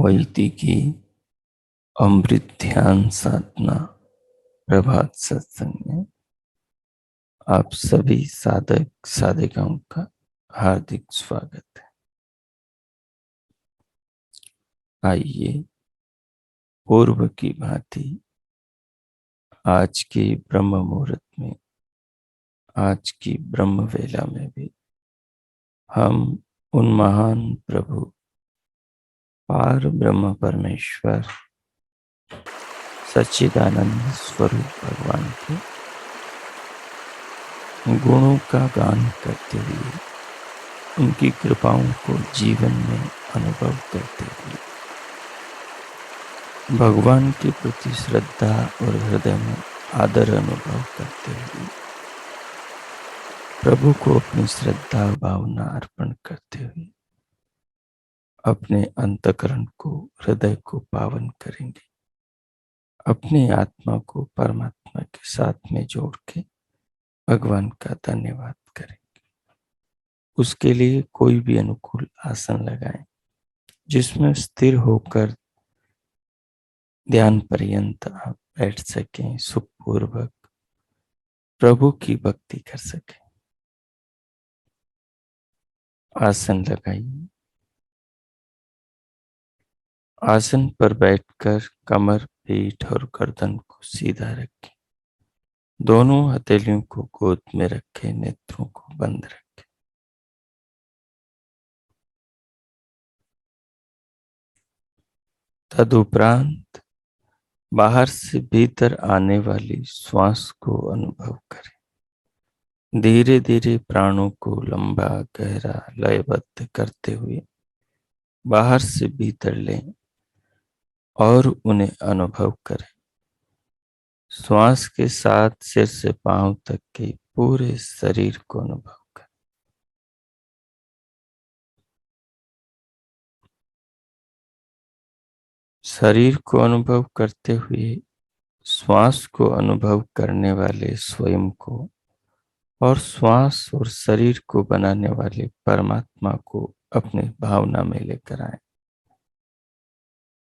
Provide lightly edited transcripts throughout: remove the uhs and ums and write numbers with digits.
वैदिकी अमृत ध्यान साधना प्रभात सत्संग में आप सभी साधक साधिकाओं का हार्दिक स्वागत है। आइए पूर्व की भांति आज के ब्रह्म मुहूर्त में, आज की ब्रह्म वेला में भी हम उन महान प्रभु पार ब्रह्म परमेश्वर सच्चिदानंद स्वरूप भगवान के गुणों का गान करते हुए, उनकी कृपाओं को जीवन में अनुभव करते हुए, भगवान के प्रति श्रद्धा और हृदय में आदर अनुभव करते हुए, प्रभु को अपनी श्रद्धा भावना अर्पण करते हुए अपने अंतःकरण को, हृदय को पावन करेंगे। अपनी आत्मा को परमात्मा के साथ में जोड़ के भगवान का धन्यवाद करेंगे। उसके लिए कोई भी अनुकूल आसन लगाएं जिसमें स्थिर होकर ध्यान पर्यंत आप बैठ सकें, सुखपूर्वक प्रभु की भक्ति कर सकें। आसन लगाइए। आसन पर बैठकर कमर, पीठ और गर्दन को सीधा रखें। दोनों हथेलियों को गोद में रखें, नेत्रों को बंद रखें। तदुपरांत बाहर से भीतर आने वाली श्वास को अनुभव करें। धीरे धीरे प्राणों को लंबा, गहरा, लयबद्ध करते हुए बाहर से भीतर लें और उन्हें अनुभव करें। श्वास के साथ सिर से पांव तक के पूरे शरीर को अनुभव करें। शरीर को अनुभव करते हुए श्वास को अनुभव करने वाले स्वयं को और श्वास और शरीर को बनाने वाले परमात्मा को अपने भावना में लेकर आए।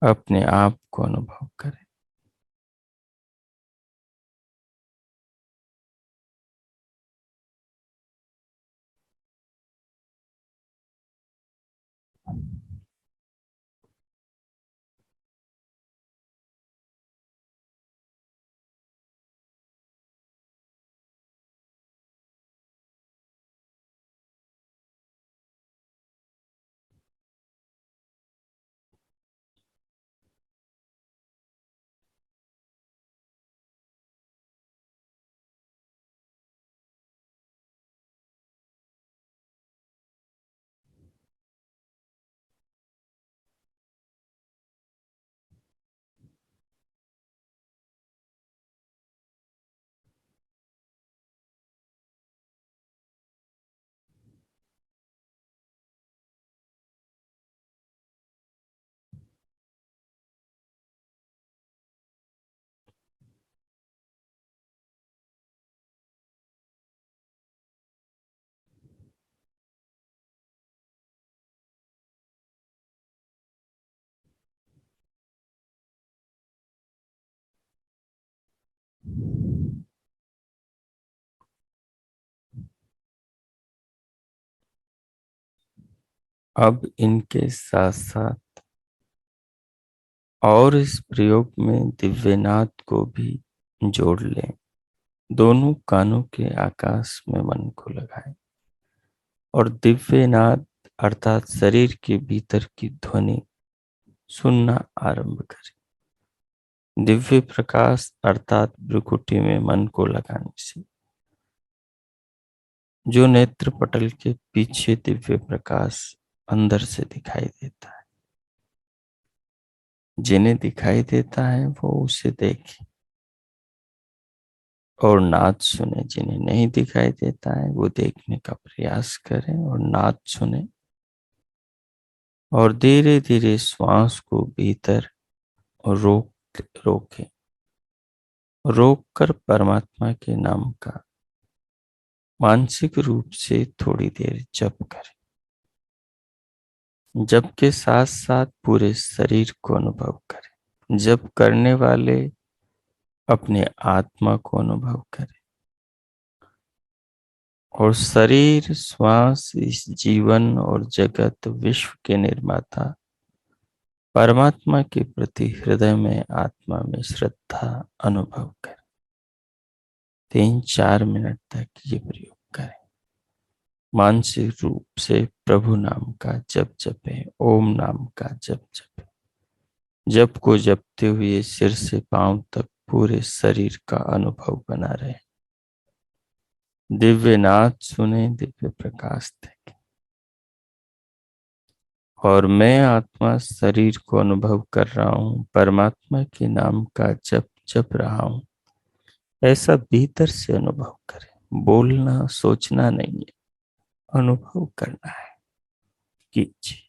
अपने आप को अनुभव करें। अब इनके साथ साथ और इस प्रयोग में दिव्यनाद को भी जोड़ लें। दोनों कानों के आकाश में मन को लगाएं और दिव्यनाद अर्थात शरीर के भीतर की ध्वनि सुनना आरंभ करें। दिव्य प्रकाश अर्थात भ्रुकुटी में मन को लगाने से जो नेत्र पटल के पीछे दिव्य प्रकाश अंदर से दिखाई देता है। जिन्हें दिखाई देता है वो उसे देखे और नाद सुने। जिन्हें नहीं दिखाई देता है वो देखने का प्रयास करें और नाद सुने, और धीरे धीरे श्वास को भीतर रोके, रोक कर परमात्मा के नाम का मानसिक रूप से थोड़ी देर जप करें। जप के साथ साथ पूरे शरीर को अनुभव करें। जप करने वाले अपने आत्मा को अनुभव करें और शरीर, श्वास, इस जीवन और जगत विश्व के निर्माता परमात्मा के प्रति हृदय में, आत्मा में श्रद्धा अनुभव करें। 3-4 मिनट तक ये प्रयोग करें। मानसिक रूप से प्रभु नाम का जप जपें, ओम नाम का जप जपें। जप को जपते हुए सिर से पांव तक पूरे शरीर का अनुभव बना रहे। दिव्य नाद सुने, दिव्य प्रकाश देखें। और मैं आत्मा शरीर को अनुभव कर रहा हूं, परमात्मा के नाम का जप जप रहा हूं, ऐसा भीतर से अनुभव करें। बोलना सोचना नहीं है, अनुभव करना है। कीजिए।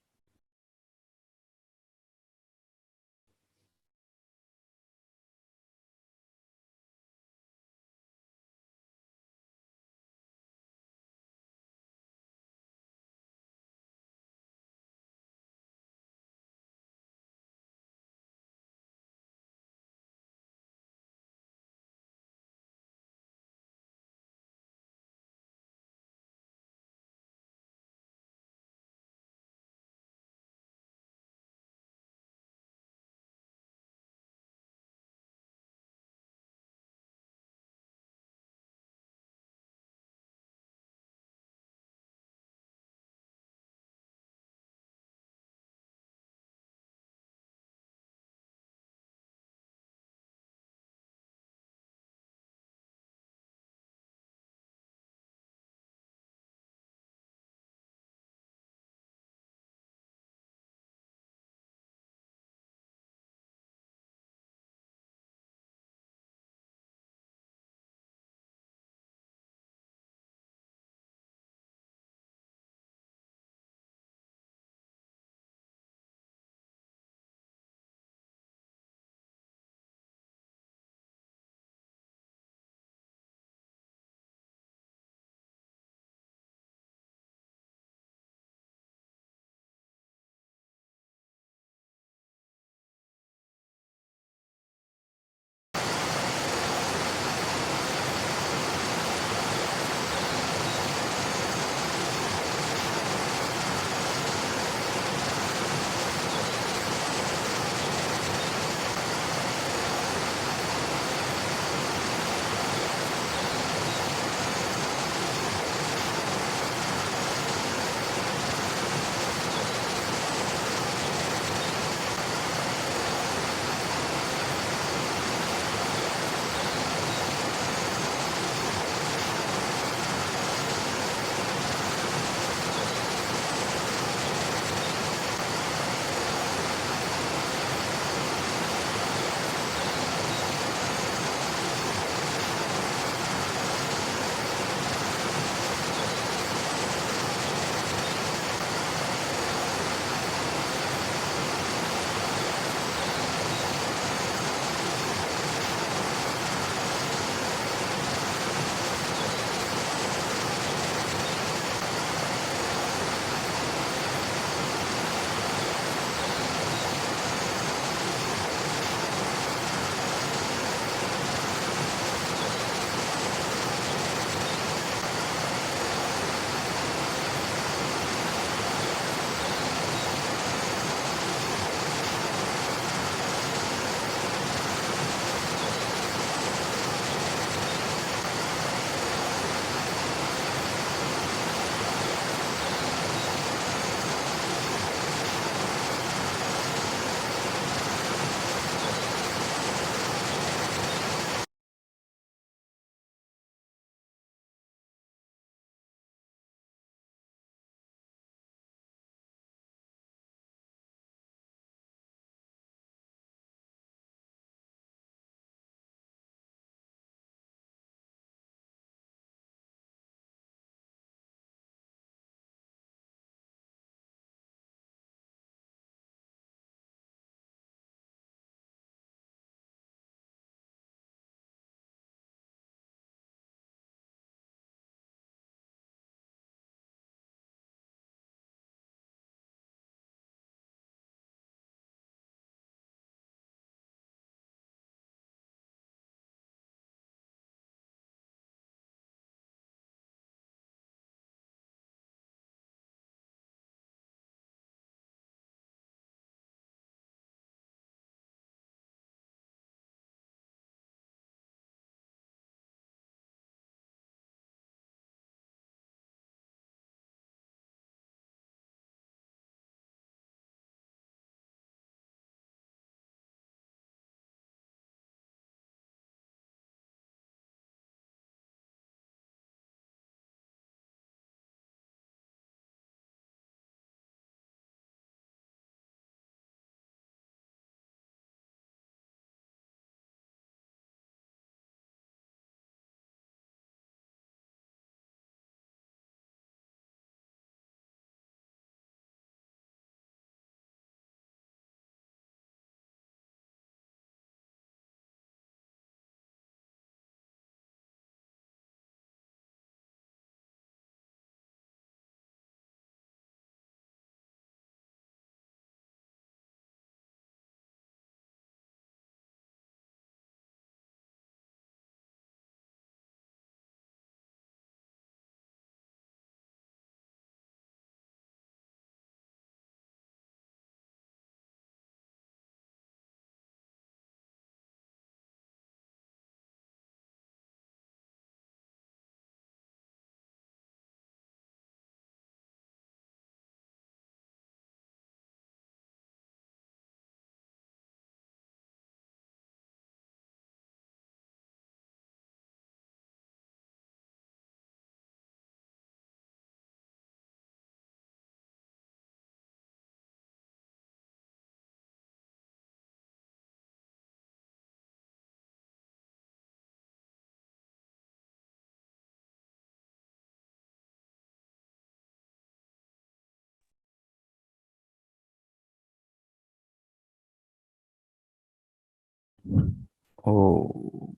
ओ,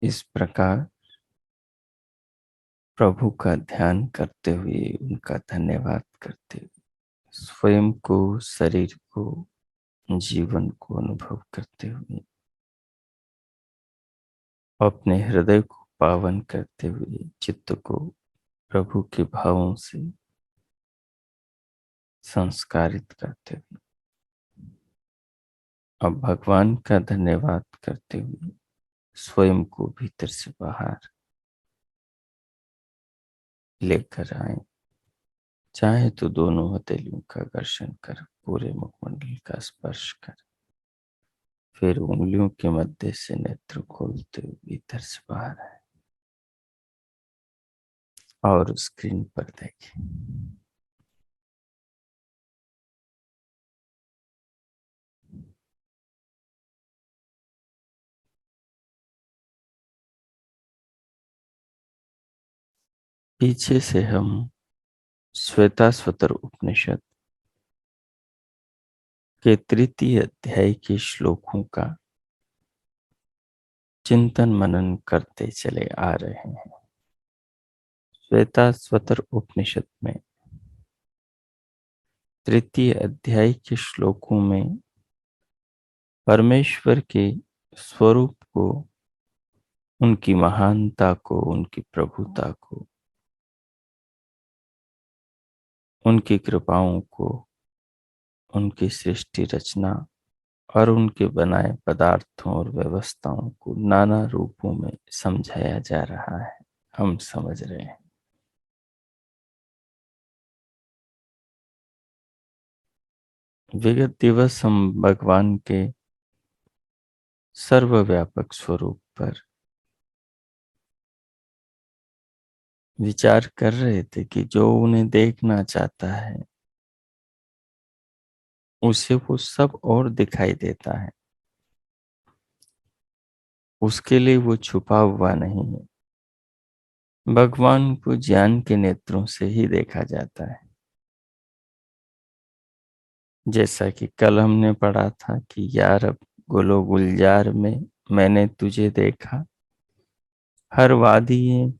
इस प्रकार प्रभु का ध्यान करते हुए, उनका धन्यवाद करते हुए, स्वयं को, शरीर को, जीवन को अनुभव करते हुए, अपने हृदय को पावन करते हुए, चित्त को प्रभु के भावों से संस्कारित करते हुए, अब भगवान का धन्यवाद करते हुए स्वयं को भीतर से बाहर लेकर आए। चाहे तो दोनों हथेलियों का घर्षण कर पूरे मुखमंडल का स्पर्श कर, फिर उंगलियों के मध्य से नेत्र खोलते हुए भीतर से बाहर आए और स्क्रीन पर देखें। पीछे से हम श्वेताश्वतर उपनिषद के तृतीय अध्याय के श्लोकों का चिंतन मनन करते चले आ रहे हैं। श्वेताश्वतर उपनिषद में तृतीय अध्याय के श्लोकों में परमेश्वर के स्वरूप को, उनकी महानता को, उनकी प्रभुता को, उनकी कृपाओं को, उनकी सृष्टि रचना और उनके बनाए पदार्थों और व्यवस्थाओं को नाना रूपों में समझाया जा रहा है। हम समझ रहे हैं। विगत दिवस हम भगवान के सर्वव्यापक स्वरूप पर विचार कर रहे थे कि जो उन्हें देखना चाहता है उसे वो सब और दिखाई देता है, उसके लिए वो छुपा हुआ नहीं है। भगवान को ज्ञान के नेत्रों से ही देखा जाता है। जैसा कि कल हमने पढ़ा था कि यार अब गुलो गुलजार में मैंने तुझे देखा, हर वादी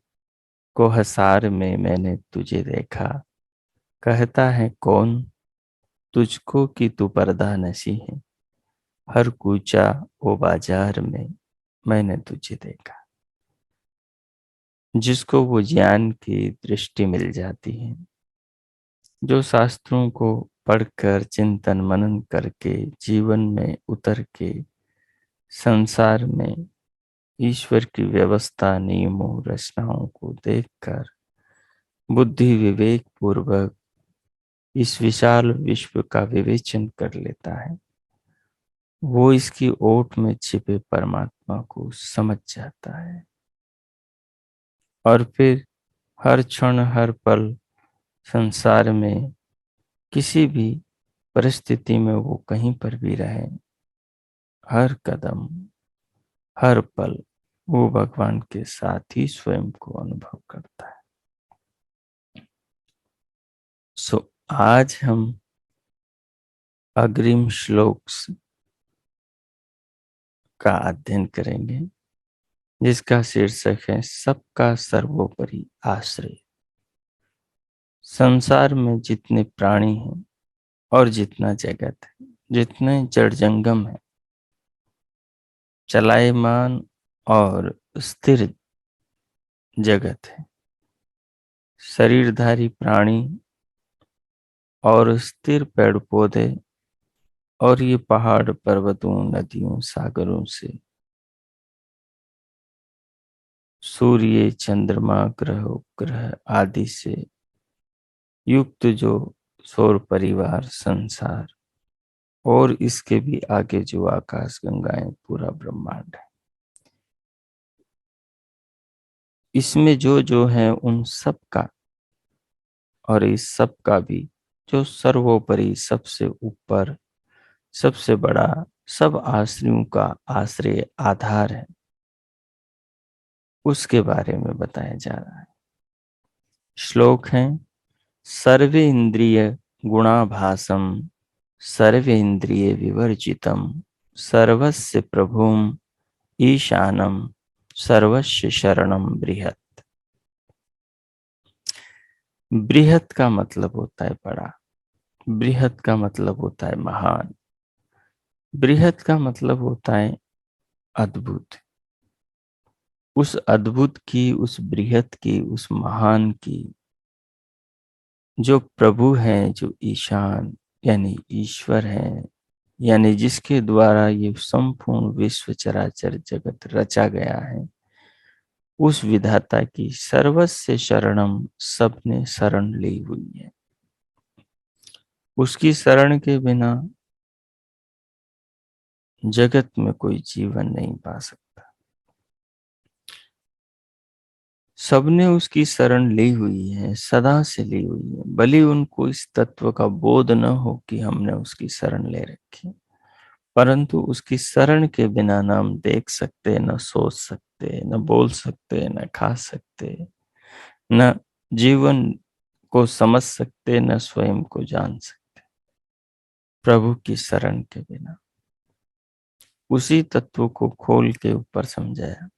को हसार में मैंने तुझे देखा, कहता है कौन तुझको कि तू पर्दा नशी है, हर कूचा वो बाजार में मैंने तुझे देखा। जिसको वो ज्ञान की दृष्टि मिल जाती है, जो शास्त्रों को पढ़कर चिंतन मनन करके जीवन में उतर के संसार में ईश्वर की व्यवस्था, नियमों, रचनाओं को देखकर बुद्धि विवेक पूर्वक इस विशाल विश्व का विवेचन कर लेता है, वो इसकी ओट में छिपे परमात्मा को समझ जाता है। और फिर हर क्षण हर पल संसार में किसी भी परिस्थिति में वो कहीं पर भी रहे, हर कदम हर पल वो भगवान के साथ ही स्वयं को अनुभव करता है। आज हम अग्रिम श्लोक का अध्ययन करेंगे, जिसका शीर्षक है सबका सर्वोपरि आश्रय। संसार में जितने प्राणी हैं और जितना जगत है, जितने जड़ जंगम है, चलायमान और स्थिर जगत है, शरीरधारी प्राणी और स्थिर पेड़ पौधे और ये पहाड़ पर्वतों नदियों सागरों से, सूर्य चंद्रमा ग्रह उपग्रह आदि से युक्त जो सौर परिवार संसार और इसके भी आगे जो आकाश गंगाएं पूरा ब्रह्मांड है, इसमें जो जो है उन सब का और इस सब का भी जो सर्वोपरि सबसे ऊपर सबसे बड़ा सब आश्रयों का आश्रय आधार है, उसके बारे में बताया जा रहा है। श्लोक है सर्वे इंद्रिय गुणाभासम सर्वेन्द्रिय विवर्जितम सर्वस्य प्रभुम ईशानम सर्वस्य शरणम बृहत्। बृहत् का मतलब होता है बड़ा, बृहत् का मतलब होता है महान, बृहत् का मतलब होता है अद्भुत। उस अद्भुत की, उस बृहत् की, उस महान की जो प्रभु हैं, जो ईशान यानी ईश्वर हैं, यानी जिसके द्वारा ये संपूर्ण विश्व चराचर जगत रचा गया है, उस विधाता की सर्वस्य शरणम, सबने शरण ली हुई है। उसकी शरण के बिना जगत में कोई जीवन नहीं पा सकता। सबने उसकी शरण ली हुई है, सदा से ली हुई है, भले उनको इस तत्व का बोध न हो कि हमने उसकी शरण ले रखी, परंतु उसकी शरण के बिना न हम देख सकते, न सोच सकते, न बोल सकते, न खा सकते, न जीवन को समझ सकते, न स्वयं को जान सकते। प्रभु की शरण के बिना उसी तत्व को खोल के ऊपर समझाया।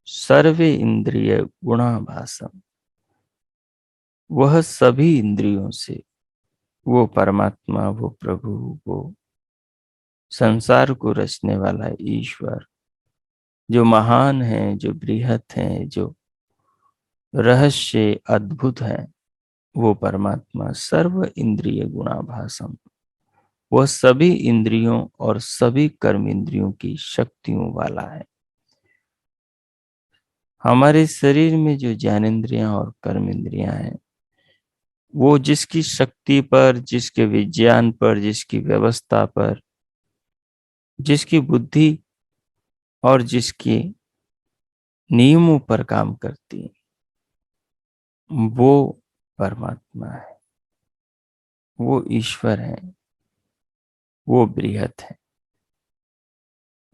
सर्वे इंद्रिय गुणाभासम, वह सभी इंद्रियों से, वो परमात्मा, वो प्रभु, वो संसार को रचने वाला ईश्वर, जो महान है, जो बृहत है, जो रहस्य अद्भुत है, वो परमात्मा सर्व इंद्रिय गुणाभासम, वह सभी इंद्रियों और सभी कर्म इंद्रियों की शक्तियों वाला है। हमारे शरीर में जो ज्ञानेंद्रियां और कर्म इंद्रियां हैं, वो जिसकी शक्ति पर, जिसके विज्ञान पर, जिसकी व्यवस्था पर, जिसकी बुद्धि और जिसके नियमों पर काम करती है, वो परमात्मा है, वो ईश्वर है, वो बृहत है।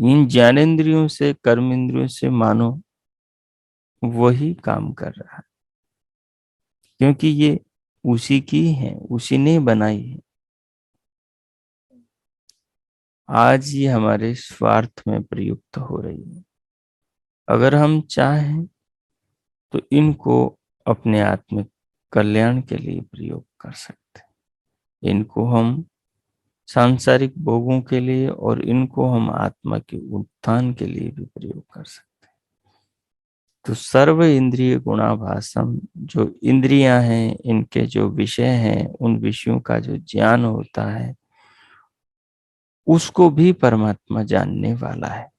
इन ज्ञानेंद्रियों से, कर्म इंद्रियों से मानो वही काम कर रहा है, क्योंकि ये उसी की है, उसी ने बनाई है। आज ये हमारे स्वार्थ में प्रयुक्त हो रही है। अगर हम चाहें तो इनको अपने आत्मिक कल्याण के लिए प्रयोग कर सकते हैं। इनको हम सांसारिक भोगों के लिए और इनको हम आत्मा के उत्थान के लिए भी प्रयोग कर सकते हैं। तो सर्व इंद्रिय गुणाभासम, जो इंद्रियां हैं, इनके जो विषय हैं, उन विषयों का जो ज्ञान होता है, उसको भी परमात्मा जानने वाला है।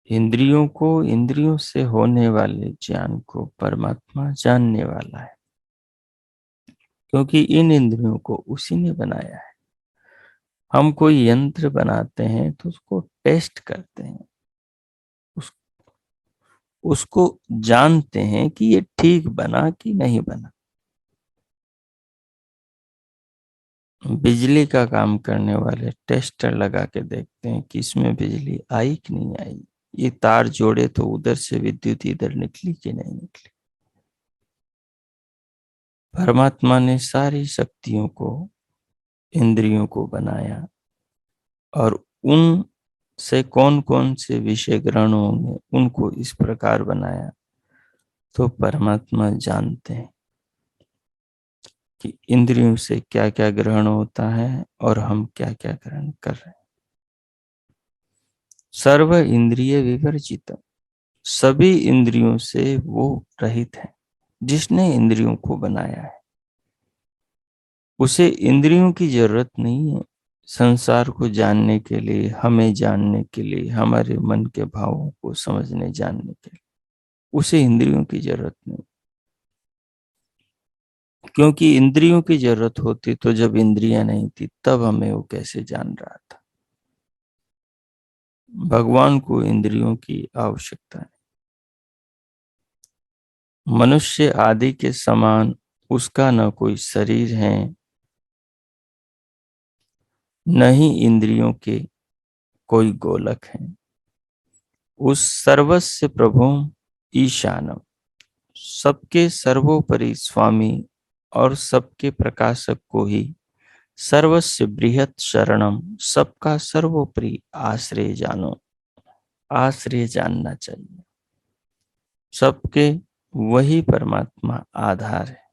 इंद्रियों को, इंद्रियों से होने वाले ज्ञान को परमात्मा जानने वाला है, क्योंकि इन इंद्रियों को उसी ने बनाया है। हम कोई यंत्र बनाते हैं तो उसको टेस्ट करते हैं, उस, उसको जानते हैं कि ये ठीक बना कि नहीं बना। बिजली का काम करने वाले टेस्टर लगा के देखते हैं कि इसमें बिजली आई कि नहीं आई, ये तार जोड़े तो उधर से विद्युत इधर निकली कि नहीं निकली। परमात्मा ने सारी शक्तियों को, इंद्रियों को बनाया, और उन से कौन कौन से विषय ग्रहण होंगे उनको इस प्रकार बनाया। तो परमात्मा जानते हैं कि इंद्रियों से क्या क्या ग्रहण होता है और हम क्या क्या ग्रहण कर रहे हैं। सर्व इंद्रिय विवर्जित, सभी इंद्रियों से वो रहित है। जिसने इंद्रियों को बनाया है उसे इंद्रियों की जरूरत नहीं है संसार को जानने के लिए, हमें जानने के लिए, हमारे मन के भावों को समझने जानने के लिए उसे इंद्रियों की जरूरत नहीं। क्योंकि इंद्रियों की जरूरत होती तो जब इंद्रियां नहीं थी तब हमें वो कैसे जान रहा था। भगवान को इंद्रियों की आवश्यकता है। मनुष्य आदि के समान उसका न कोई शरीर है, न ही इंद्रियों के कोई गोलक है। उस सर्वस्य प्रभु ईशानम, सबके सर्वोपरि स्वामी और सबके प्रकाशक को ही सर्वस्व बृहत शरणम, सबका सर्वोपरि आश्रय जानो, आश्रय जानना चाहिए। सबके वही परमात्मा आधार है,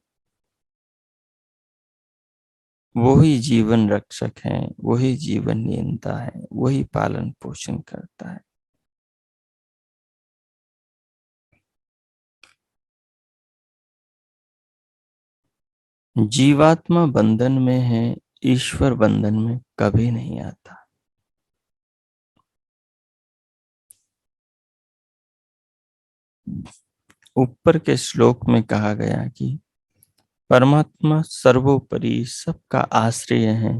वही जीवन रक्षक है, वही जीवन नियंता है, वही पालन पोषण करता है। जीवात्मा बंधन में है, ईश्वर बंधन में कभी नहीं आता। ऊपर के श्लोक में कहा गया कि परमात्मा सर्वोपरि सबका आश्रय है,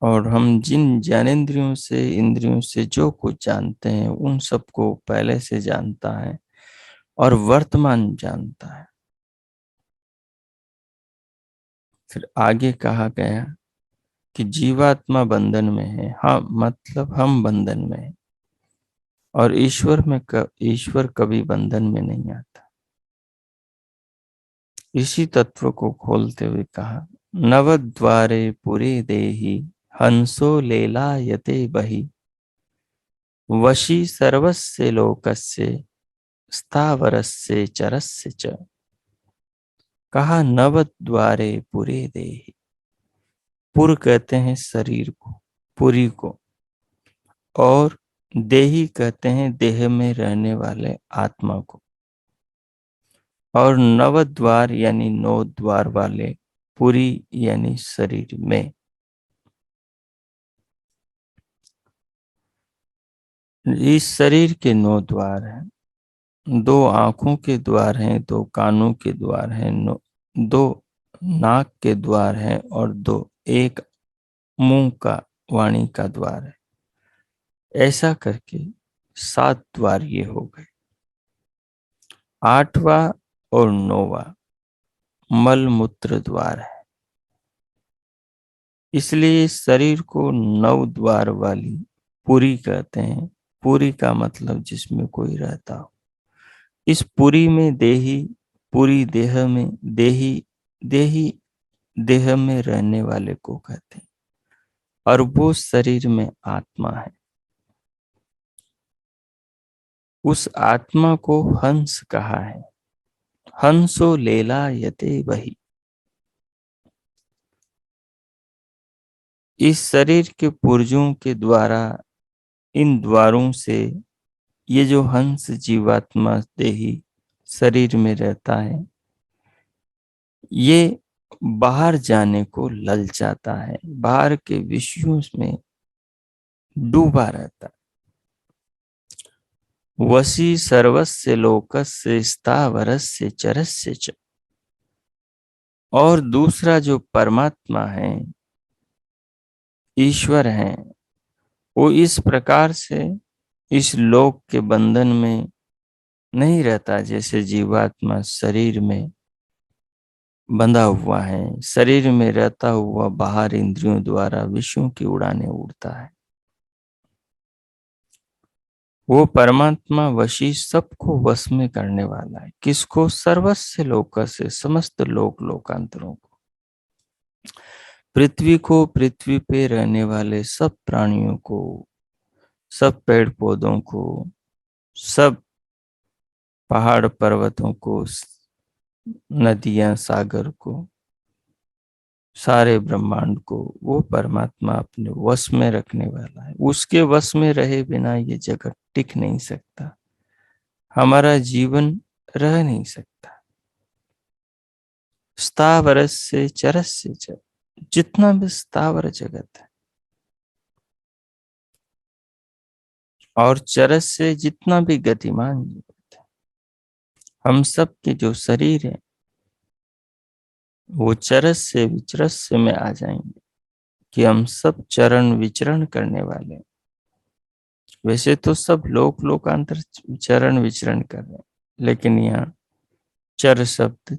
और हम जिन ज्ञानेंद्रियों से, इंद्रियों से जो कुछ जानते हैं उन सबको पहले से जानता है और वर्तमान जानता है। फिर आगे कहा गया कि जीवात्मा बंधन में है, हाँ मतलब हम बंधन में है, और ईश्वर कभी बंधन में नहीं आता। इसी तत्व को खोलते हुए कहा, नवद्वारे पुरे देहि हंसो लेलायते बहि, वशी सर्वस्य लोकस्य स्थावरस्य चरस्य च। कहा नवद्वारे पुरे देहि, पुर कहते हैं शरीर को, पुरी को, और देही कहते हैं देह में रहने वाले आत्मा को, और नवद्वार यानी 9 द्वार वाले पुरी यानी शरीर में। इस शरीर के 9 द्वार हैं, 2 आंखों के द्वार हैं, 2 कानों के द्वार हैं, 2 नाक के द्वार हैं, और 2 एक मुंह का, वाणी का द्वार है। ऐसा करके 7 द्वार ये हो गए। 8वां और 9वां मल मूत्र द्वार है। इसलिए शरीर को 9 द्वार वाली पुरी कहते हैं। पुरी का मतलब जिसमें कोई रहता हो। इस पुरी में देही, पूरी देह में देही, देही देह में रहने वाले को कहते हैं, और वो शरीर में आत्मा है। उस आत्मा को हंस कहा है, हंसो लेलायते बहि। इस शरीर के पुर्जों के द्वारा, इन द्वारों से ये जो हंस जीवात्मा देही शरीर में रहता है, ये बाहर जाने को ललचाता है, बाहर के विषयों में डूबा रहता है। वशी सर्वस्य लोकस्य स्थावरस्य चरस्य च। और दूसरा जो परमात्मा है, ईश्वर है, वो इस प्रकार से इस लोक के बंधन में नहीं रहता जैसे जीवात्मा शरीर में बंधा हुआ है। शरीर में रहता हुआ बाहर इंद्रियों द्वारा विषयों की उड़ाने उड़ता है। वो परमात्मा वशी सबको वश में करने वाला है। किसको? सर्वस्य लोक से, समस्त लोक लोकांतरों को। पृथ्वी को, पृथ्वी पे रहने वाले सब प्राणियों को, सब पेड़ पौधों को, सब पहाड़ पर्वतों को, नदियां सागर को, सारे ब्रह्मांड को वो परमात्मा अपने वश में रखने वाला है। उसके वश में रहे बिना ये जगत टिक नहीं सकता, हमारा जीवन रह नहीं सकता। स्थावरस से चरस से चर, जितना भी स्थावर जगत है, और चरस से जितना भी गतिमान जगत है, हम सब के जो शरीर है वो चरस से विचरस में आ जाएंगे कि हम सब चरण विचरण करने वाले हैं। वैसे तो सब लोक लोकांतर चरण विचरण कर रहे हैं, लेकिन यहाँ चर शब्द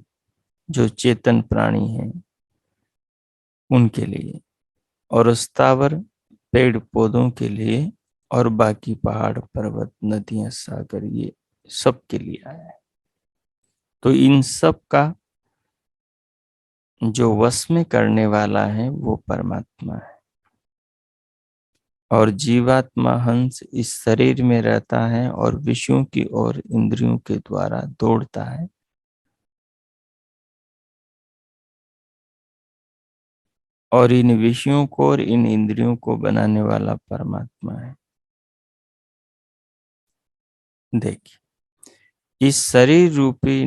जो चेतन प्राणी हैं उनके लिए, और स्थावर पेड़ पौधों के लिए, और बाकी पहाड़ पर्वत नदियां सागर ये सब के लिए आया है। तो इन सब का जो वश में करने वाला है वो परमात्मा है, और जीवात्मा हंस इस शरीर में रहता है और विषयों की ओर इंद्रियों के द्वारा दौड़ता है। और इन विषयों को और इन इंद्रियों को बनाने वाला परमात्मा है। देखिए, इस शरीर रूपी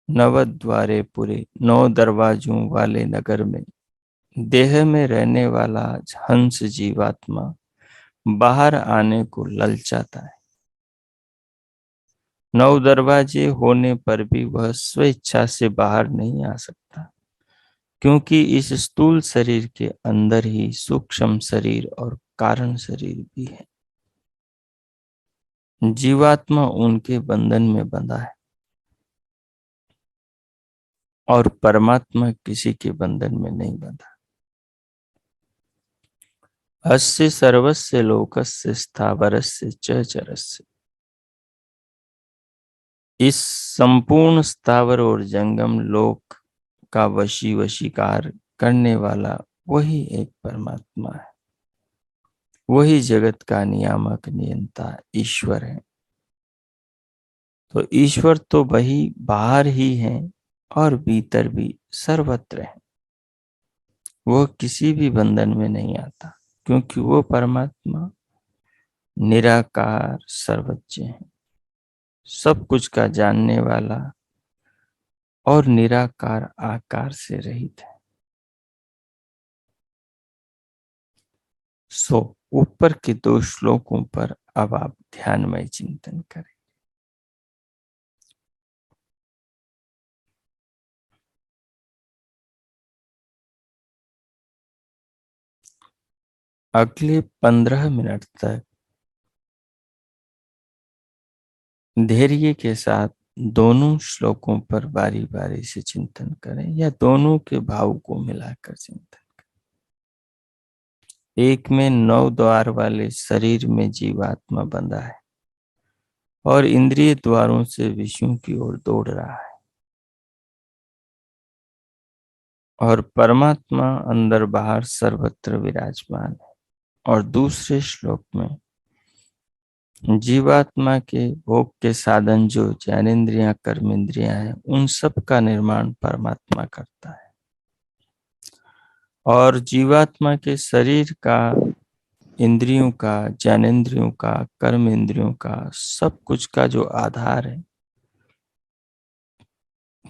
नवद्वारे पूरे 9 दरवाजों वाले नगर में देह में रहने वाला हंस जीवात्मा बाहर आने को ललचाता है। 9 दरवाजे होने पर भी वह स्वेच्छा से बाहर नहीं आ सकता, क्योंकि इस स्थूल शरीर के अंदर ही सूक्ष्म शरीर और कारण शरीर भी है। जीवात्मा उनके बंधन में बंधा है और परमात्मा किसी के बंधन में नहीं बंधा। अस्य सर्वस्य लोकस्य स्थावरस्य च चरस्य। इस संपूर्ण स्थावर और जंगम लोक का वशीकार करने वाला वही एक परमात्मा है। वही जगत का नियामक नियंता ईश्वर है। तो ईश्वर तो वही बाहर ही है और भीतर भी सर्वत्र है। वो किसी भी बंधन में नहीं आता, क्योंकि वो परमात्मा निराकार सर्वज्ञ है, सब कुछ का जानने वाला और निराकार आकार से रहित है। सो ऊपर के 2 श्लोकों पर अब आप ध्यानमय चिंतन करें। अगले 15 मिनट तक धैर्य के साथ दोनों श्लोकों पर बारी बारी से चिंतन करें, या दोनों के भाव को मिलाकर चिंतन। एक में 9 द्वार वाले शरीर में जीवात्मा बंधा है और इंद्रिय द्वारों से विषयों की ओर दौड़ रहा है, और परमात्मा अंदर बाहर सर्वत्र विराजमान है। और दूसरे श्लोक में जीवात्मा के भोग के साधन जो ज्ञानेन्द्रियां कर्मेंद्रियां हैं, उन सब का निर्माण परमात्मा करता है। और जीवात्मा के शरीर का, इंद्रियों का, ज्ञानेन्द्रियों का, कर्म इंद्रियों का, सब कुछ का जो आधार है,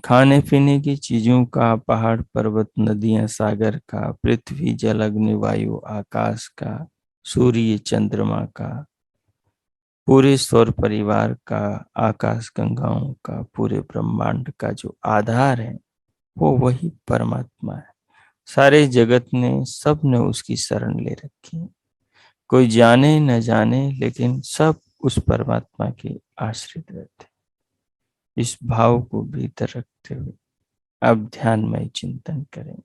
खाने पीने की चीजों का, पहाड़ पर्वत नदियां सागर का, पृथ्वी जल अग्नि वायु आकाश का, सूर्य चंद्रमा का, पूरे सौर परिवार का, आकाश गंगाओं का, पूरे ब्रह्मांड का जो आधार है, वो वही परमात्मा है। सारे जगत ने, सब ने उसकी शरण ले रखी है। कोई जाने न जाने, लेकिन सब उस परमात्मा के आश्रित रहते। इस भाव को भीतर रखते हुए अब ध्यानमय चिंतन करें,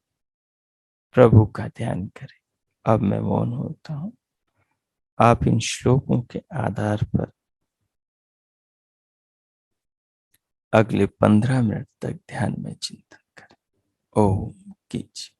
प्रभु का ध्यान करें। अब मैं मौन होता हूं। आप इन श्लोकों के आधार पर अगले 15 मिनट तक ध्यान में चिंतन करें। ओम कीजिए।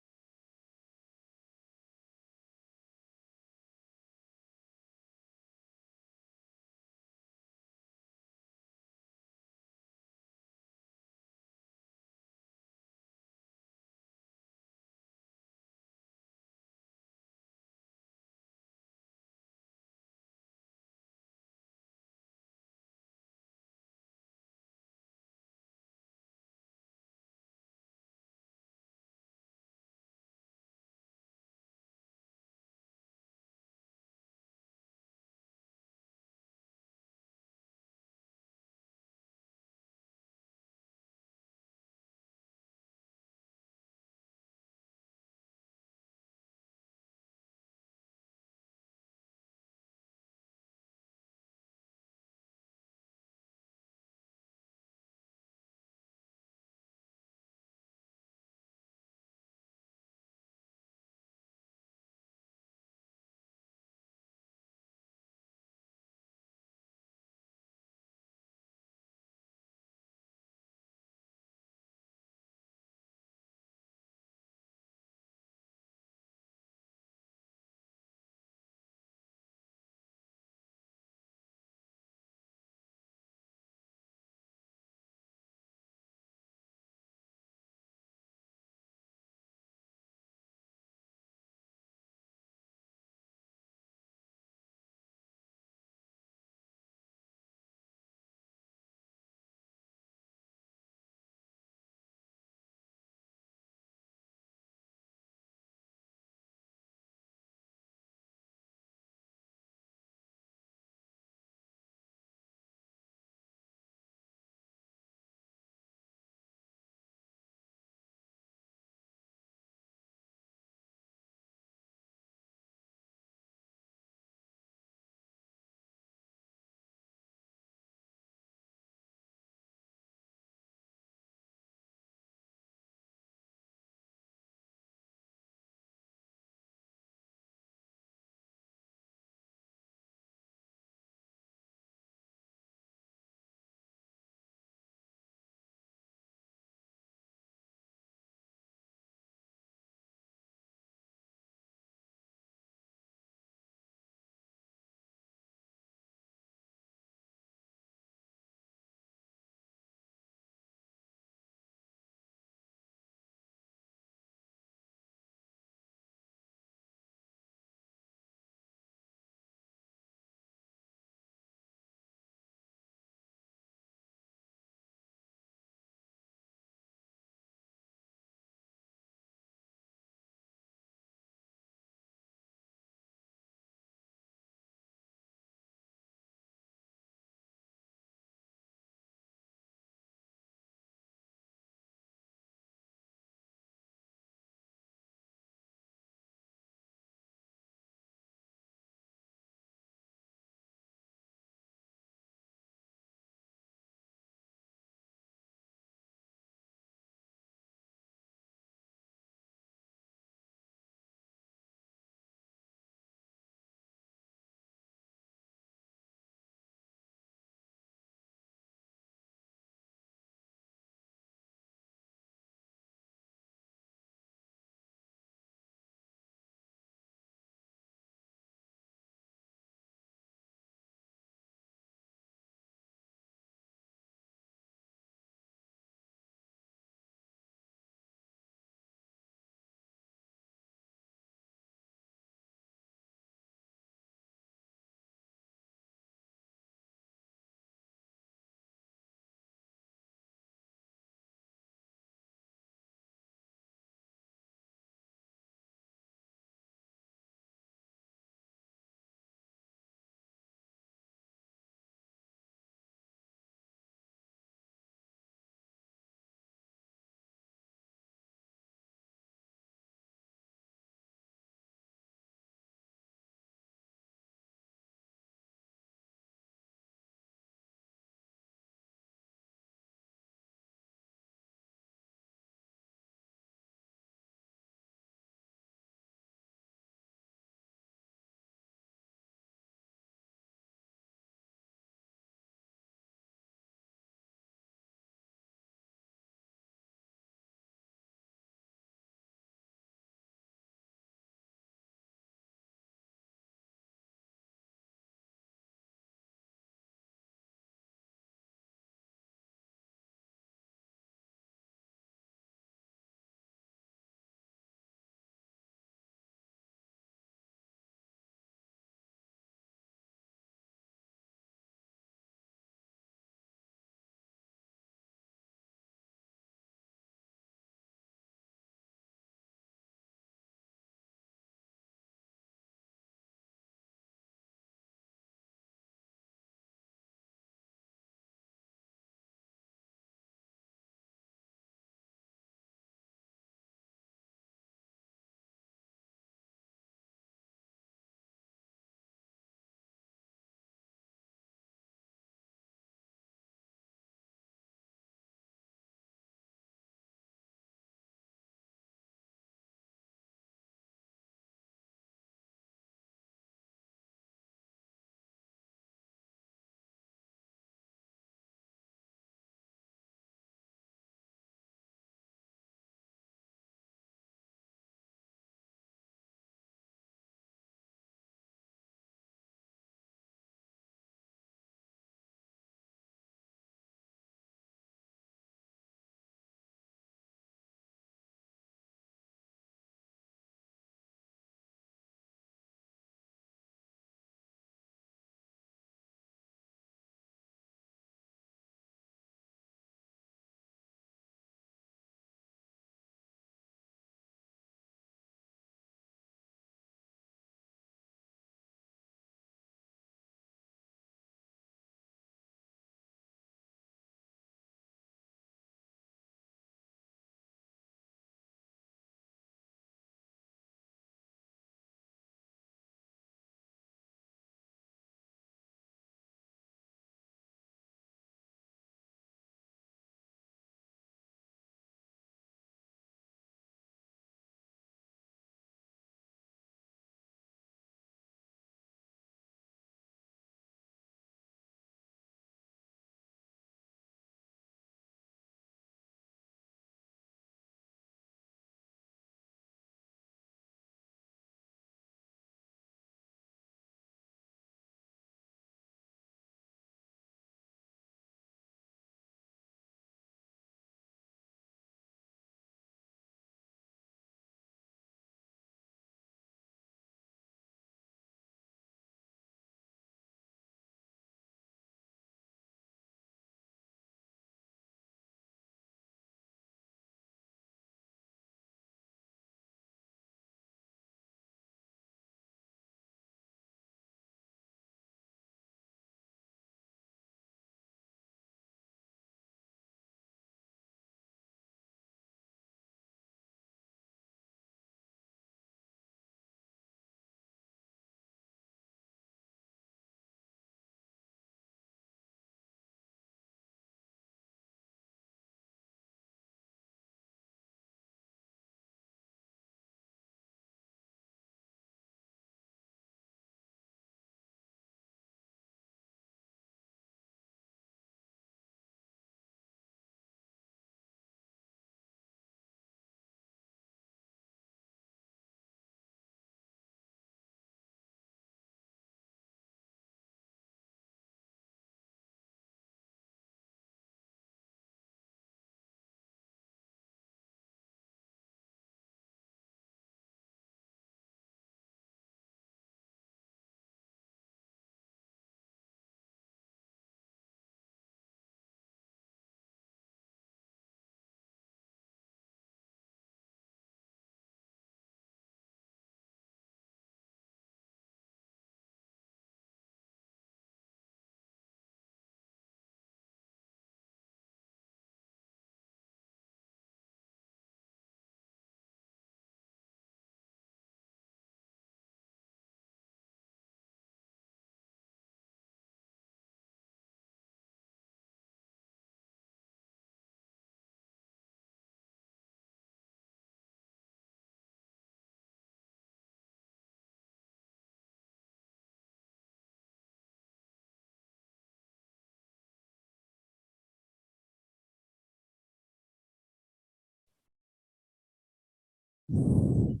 हो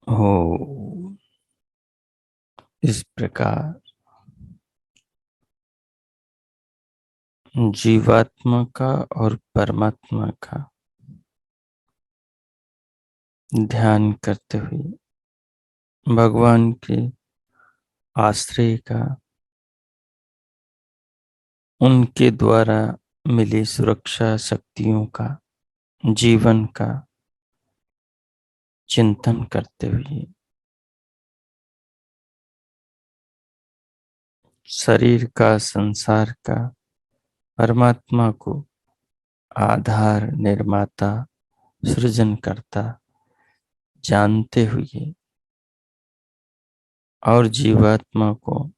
हो। इस प्रकार जीवात्मा का और परमात्मा का ध्यान करते हुए भगवान के आश्रय का, उनके द्वारा मिली सुरक्षा शक्तियों का, जीवन का चिंतन करते हुए शरीर का, संसार का, परमात्मा को आधार, निर्माता, सृजनकर्ता जानते हुए और जीवात्मा को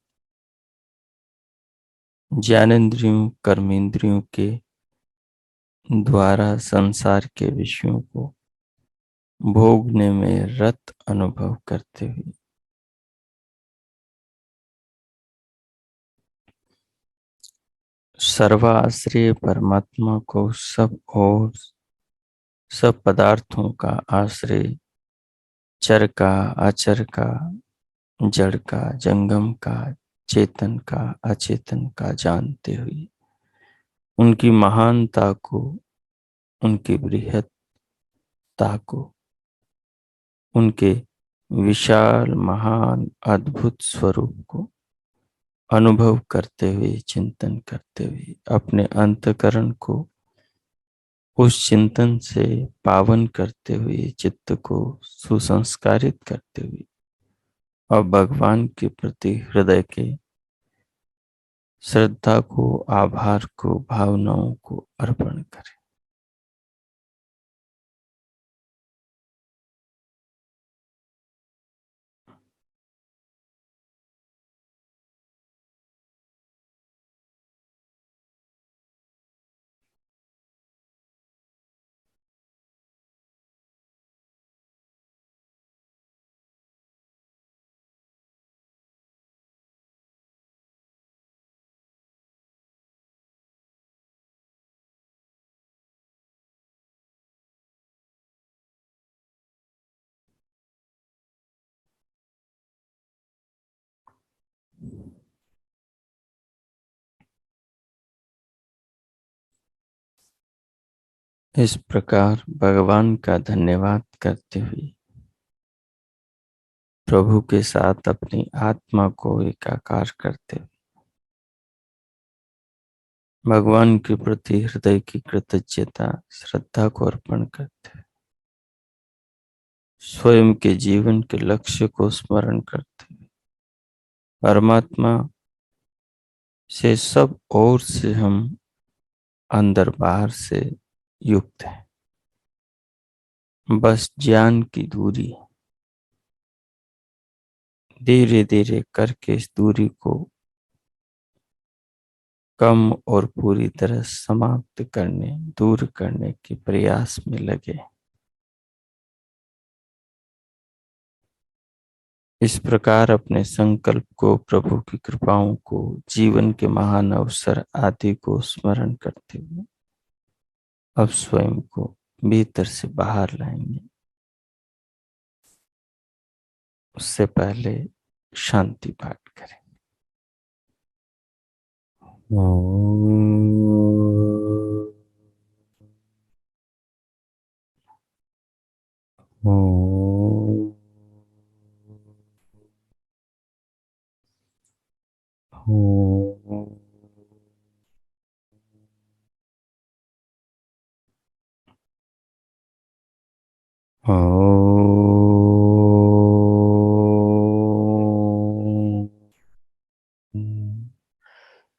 ज्ञानेंद्रियों, कर्मेंद्रियों के द्वारा संसार के विषयों को भोगने में रत अनुभव करते हुए सर्वाश्रय परमात्मा को सब और सब पदार्थों का आश्रय, चर का, अचर का, जड़ का, जंगम का, चेतन का, अचेतन का जानते हुए उनकी महानता को, उनकी बृहत्ता को, उनके विशाल, महान, अद्भुत स्वरूप को अनुभव करते हुए, चिंतन करते हुए अपने अंतकरण को उस चिंतन से पावन करते हुए, चित्त को सुसंस्कारित करते हुए और भगवान के प्रति हृदय के श्रद्धा को, आभार को, भावनाओं को अर्पण करें। इस प्रकार भगवान का धन्यवाद करते हुए प्रभु के साथ अपनी आत्मा को एकाकार करते हुए भगवान के प्रति हृदय की कृतज्ञता, श्रद्धा को अर्पण करते हुए स्वयं के जीवन के लक्ष्य को स्मरण करते हुए परमात्मा से सब ओर से हम अंदर बाहर से युक्त है, बस ज्ञान की दूरी, धीरे धीरे करके इस दूरी को कम और पूरी तरह समाप्त करने, दूर करने के प्रयास में लगे। इस प्रकार अपने संकल्प को, प्रभु की कृपाओं को, जीवन के महान अवसर आदि को स्मरण करते हुए अब स्वयं को भीतर से बाहर लाएंगे। उससे पहले शांति पाठ करें। ओम ओम ओम।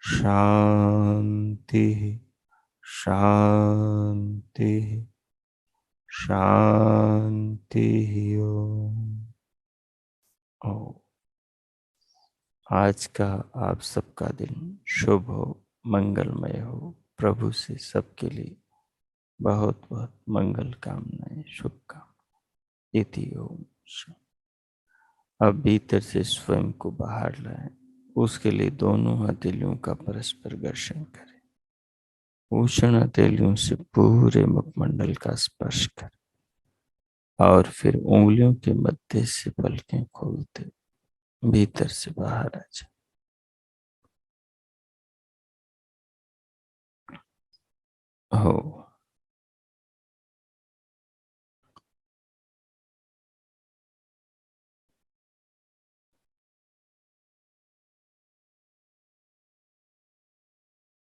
शांति, शांति, शांति। ओम। आज का आप सबका दिन शुभ हो, मंगलमय हो। प्रभु से सबके लिए बहुत बहुत मंगल कामनाएं, शुभकामनाएं। इति ओम। अब भीतर से स्वयं को बाहर लाएं। उसके लिए दोनों हथेलियों का परस्पर घर्षण करें। उष्ण हथेलियों से पूरे मुखमंडल का स्पर्श करें और फिर उंगलियों के मध्य से पलकें खोलते भीतर से बाहर आ जाए। हो